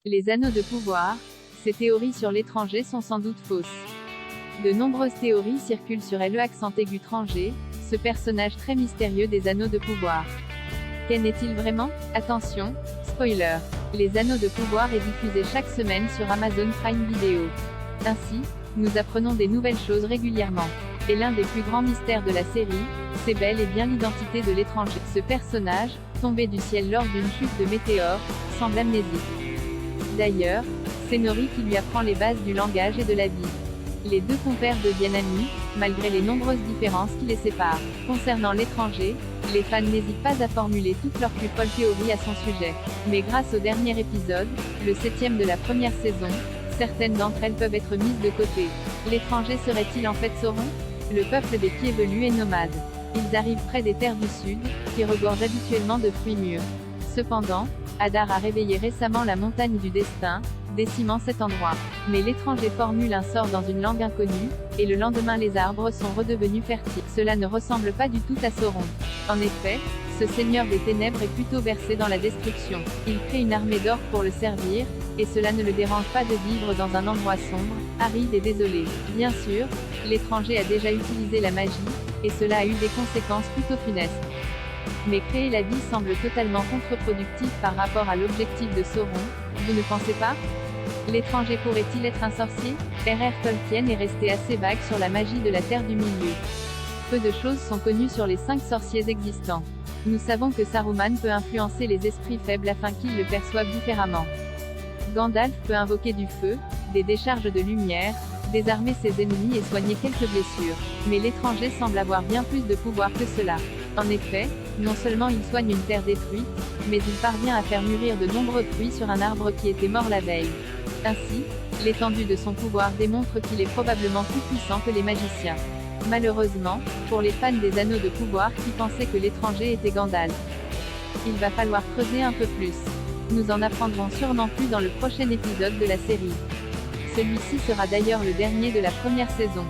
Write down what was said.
Les anneaux de pouvoir. Ces théories sur l'étranger sont sans doute fausses. De nombreuses théories circulent sur le accent aigu étranger, ce personnage très mystérieux des anneaux de pouvoir. Qu'en est-il vraiment? Attention, spoiler. Les anneaux de pouvoir est diffusé chaque semaine sur Amazon Prime Video. Ainsi, nous apprenons des nouvelles choses régulièrement. Et l'un des plus grands mystères de la série, c'est bel et bien l'identité de l'étranger. Ce personnage, tombé du ciel lors d'une chute de météore, semble amnésique. D'ailleurs, c'est Nori qui lui apprend les bases du langage et de la vie. Les deux compères deviennent amis, malgré les nombreuses différences qui les séparent. Concernant l'étranger, les fans n'hésitent pas à formuler toutes leurs plus folles théories à son sujet. Mais grâce au dernier épisode, le 7e de la première saison, certaines d'entre elles peuvent être mises de côté. L'étranger serait-il en fait Sauron? Le peuple des pieds velus est nomade. Ils arrivent près des terres du sud, qui regorgent habituellement de fruits mûrs. Cependant, Adar a réveillé récemment la montagne du destin, décimant cet endroit. Mais l'étranger formule un sort dans une langue inconnue, et le lendemain les arbres sont redevenus fertiles. Cela ne ressemble pas du tout à Sauron. En effet, ce seigneur des ténèbres est plutôt versé dans la destruction. Il crée une armée d'orques pour le servir, et cela ne le dérange pas de vivre dans un endroit sombre, aride et désolé. Bien sûr, l'étranger a déjà utilisé la magie, et cela a eu des conséquences plutôt funestes. Mais créer la vie semble totalement contre-productif par rapport à l'objectif de Sauron, vous ne pensez pas? L'étranger pourrait-il être un sorcier? R.R. Tolkien est resté assez vague sur la magie de la Terre du Milieu. Peu de choses sont connues sur les 5 sorciers existants. Nous savons que Saruman peut influencer les esprits faibles afin qu'ils le perçoivent différemment. Gandalf peut invoquer du feu, des décharges de lumière, désarmer ses ennemis et soigner quelques blessures. Mais l'étranger semble avoir bien plus de pouvoir que cela. En effet, non seulement il soigne une terre détruite, mais il parvient à faire mûrir de nombreux fruits sur un arbre qui était mort la veille. Ainsi, l'étendue de son pouvoir démontre qu'il est probablement plus puissant que les magiciens. Malheureusement, pour les fans des anneaux de pouvoir qui pensaient que l'étranger était Gandalf, il va falloir creuser un peu plus. Nous en apprendrons sûrement plus dans le prochain épisode de la série. Celui-ci sera d'ailleurs le dernier de la première saison.